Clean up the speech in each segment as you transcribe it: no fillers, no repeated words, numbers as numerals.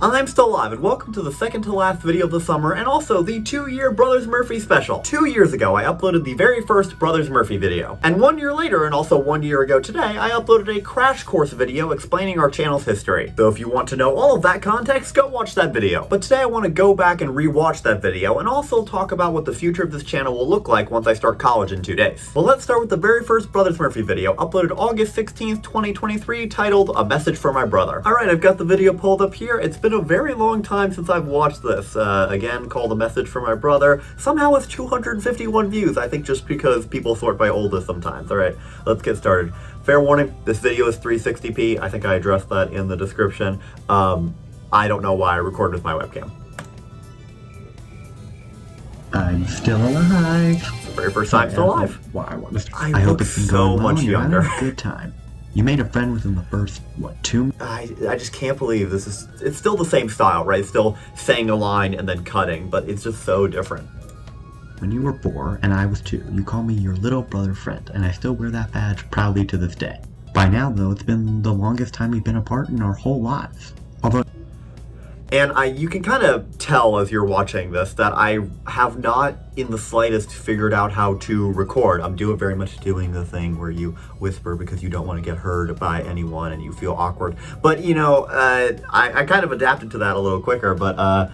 I'm still alive, and welcome to the second to last video of the summer, and also the 2-year Brothers Murphy special. 2 years ago, I uploaded the very first Brothers Murphy video. And 1 year later, and also 1 year ago today, I uploaded a crash course video explaining our channel's history. So if you want to know all of that context, go watch that video. But today I want to go back and rewatch that video, and also talk about what the future of this channel will look like once I start college in 2 days. Well, let's start with the very first Brothers Murphy video, uploaded August 16th, 2023, titled A Message for My Brother. Alright, I've got the video pulled up here. It's been a very long time since I've watched this, again, called A Message for My Brother. Somehow it's 251 views, I think just because people sort by oldest sometimes. Alright, let's get started. Fair warning, this video is 360p. I think I addressed that in the description. I don't know why I recorded with my webcam. I'm still alive. It's the very first time still alive. I hope it's been so going well much and you're younger. having a good time. You made a friend within the first, what, 2? I just can't believe this is, it's still the same style, right? It's still saying a line and then cutting, but it's just so different. When you were 4 and I was 2, you called me your little brother friend, and I still wear that badge proudly to this day. By now, though, it's been the longest time we've been apart in our whole lives. Although... And you can kind of tell as you're watching this that I have not in the slightest figured out how to record. I'm very much doing the thing where you whisper because you don't want to get heard by anyone and you feel awkward. But, you know, I kind of adapted to that a little quicker, but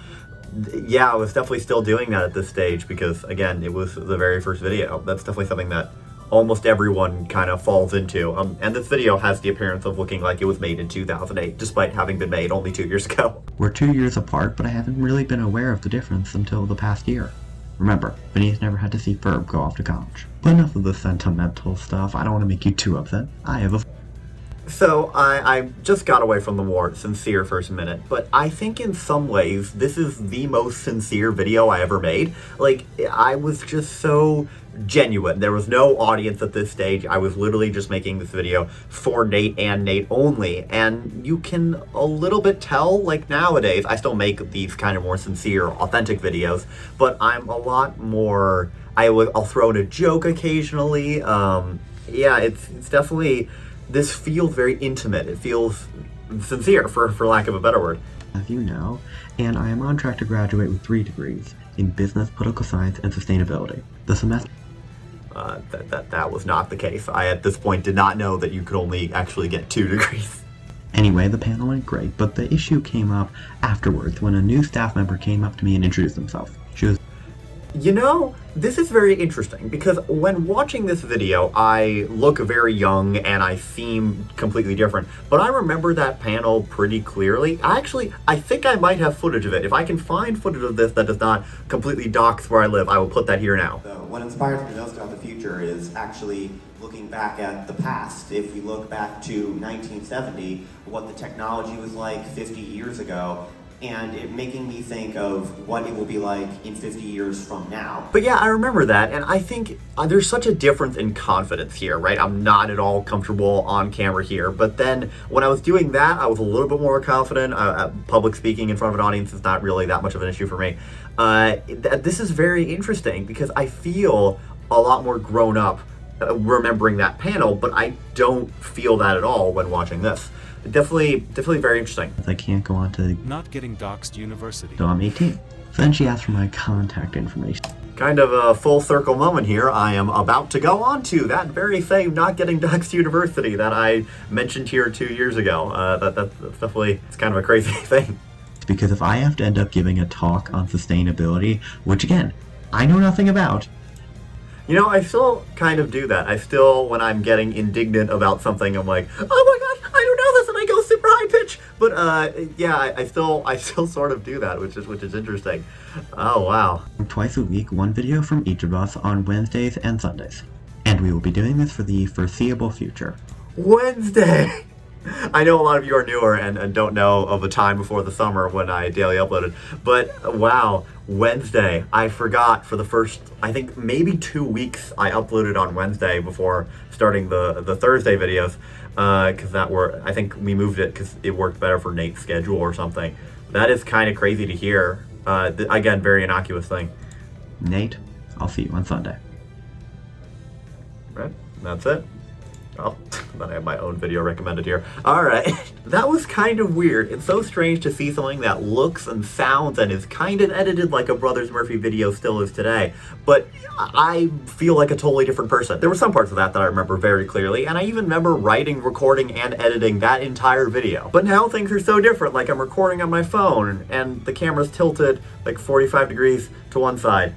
yeah, I was definitely still doing that at this stage because, again, it was the very first video. That's definitely something that almost everyone kind of falls into. And this video has the appearance of looking like it was made in 2008, despite having been made only 2 years ago. We're 2 years apart, but I haven't really been aware of the difference until the past year. Remember, Vinny's never had to see Ferb go off to college. But enough of the sentimental stuff. I don't want to make you too upset. I have a... So, I just got away from the more sincere first minute, but I think in some ways, this is the most sincere video I ever made. Like, I was just so genuine. There was no audience at this stage. I was literally just making this video for Nate and Nate only, and you can a little bit tell, like nowadays, I still make these kind of more sincere, authentic videos, but I'm a lot more, I'll throw in a joke occasionally. Yeah, it's definitely... This feels very intimate. It feels sincere, for lack of a better word. As you know, and I am on track to graduate with 3 degrees in business, political science, and sustainability. The semester... That was not the case. I, at this point, did not know that you could only actually get 2 degrees. Anyway, the panel went great, but the issue came up afterwards when a new staff member came up to me and introduced himself. She was... You know, this is very interesting because when watching this video, I look very young and I seem completely different, but I remember that panel pretty clearly. I think I might have footage of it. If I can find footage of this that does not completely dox where I live, I will put that here now. So what inspires me most about the future is actually looking back at the past. If we look back to 1970, what the technology was like 50 years ago, and it making me think of what it will be like in 50 years from now. But yeah, I remember that, and I think there's such a difference in confidence here, right? I'm not at all comfortable on camera here, but then when I was doing that, I was a little bit more confident. Public speaking in front of an audience is not really that much of an issue for me. This is very interesting because I feel a lot more grown up remembering that panel, but I don't feel that at all when watching this. Definitely very interesting. I can't go on to Not Getting Doxed University. So I'm 18. So then she asked for my contact information. Kind of a full circle moment here. I am about to go on to that very same Not Getting Doxed University that I mentioned here 2 years ago. That's definitely, it's kind of a crazy thing. Because if I have to end up giving a talk on sustainability, which again, I know nothing about. You know, I still kind of do that. I still, when I'm getting indignant about something, I'm like, oh my god, I don't know this, and I go super high pitch. But yeah, I still sort of do that, which is interesting. Oh wow. Twice a week, 1 video from each of us on Wednesdays and Sundays. And we will be doing this for the foreseeable future. Wednesday! I know a lot of you are newer and don't know of a time before the summer when I daily uploaded, but wow, Wednesday. I forgot for the first, I think maybe 2 weeks I uploaded on Wednesday before starting the Thursday videos, because I think we moved it because it worked better for Nate's schedule or something. That is kind of crazy to hear. Again, very innocuous thing. Nate, I'll see you on Sunday. Right, that's it. Oh. Then I have my own video recommended here. Alright. That was kind of weird. It's so strange to see something that looks and sounds and is kind of edited like a Brothers Murphy video still is today, but I feel like a totally different person. There were some parts of that I remember very clearly, and I even remember writing, recording, and editing that entire video. But now things are so different, like I'm recording on my phone, and the camera's tilted like 45 degrees to one side.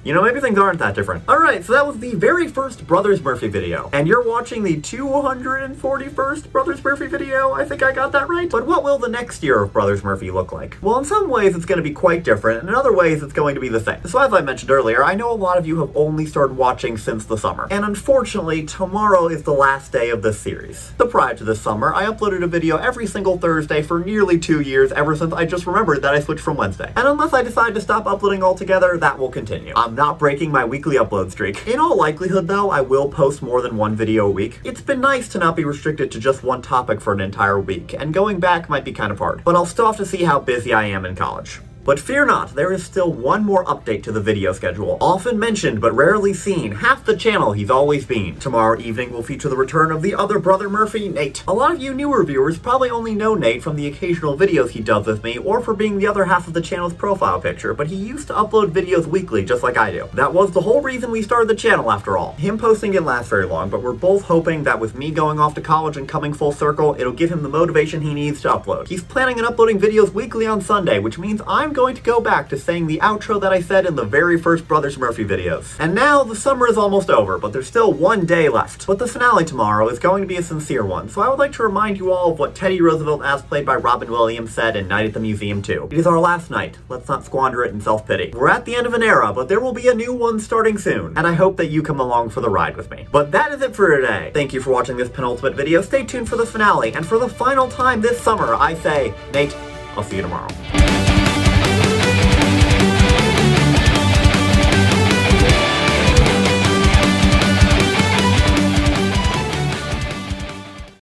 You know, maybe things aren't that different. Alright, so that was the very first Brothers Murphy video. And you're watching the 241st Brothers Murphy video? I think I got that right. But what will the next year of Brothers Murphy look like? Well, in some ways it's going to be quite different, and in other ways it's going to be the same. So as I mentioned earlier, I know a lot of you have only started watching since the summer. And unfortunately, tomorrow is the last day of this series. So prior to this summer, I uploaded a video every single Thursday for nearly 2 years, ever since I just remembered that I switched from Wednesday. And unless I decide to stop uploading altogether, that will continue. I'm not breaking my weekly upload streak. In all likelihood though, I will post more than one video a week. It's been nice to not be restricted to just one topic for an entire week, and going back might be kind of hard. But I'll still have to see how busy I am in college. But fear not, there is still one more update to the video schedule. Often mentioned, but rarely seen, half the channel he's always been. Tomorrow evening will feature the return of the other brother Murphy, Nate. A lot of you newer viewers probably only know Nate from the occasional videos he does with me, or for being the other half of the channel's profile picture, but he used to upload videos weekly, just like I do. That was the whole reason we started the channel, after all. Him posting didn't last very long, but we're both hoping that with me going off to college and coming full circle, it'll give him the motivation he needs to upload. He's planning on uploading videos weekly on Sunday, which means I'm going to go back to saying the outro that I said in the very first Brothers Murphy videos. And now, the summer is almost over, but there's still one day left. But the finale tomorrow is going to be a sincere one, so I would like to remind you all of what Teddy Roosevelt, as played by Robin Williams, said in Night at the Museum 2. It is our last night. Let's not squander it in self-pity. We're at the end of an era, but there will be a new one starting soon, and I hope that you come along for the ride with me. But that is it for today. Thank you for watching this penultimate video. Stay tuned for the finale, and for the final time this summer, I say, Nate, I'll see you tomorrow.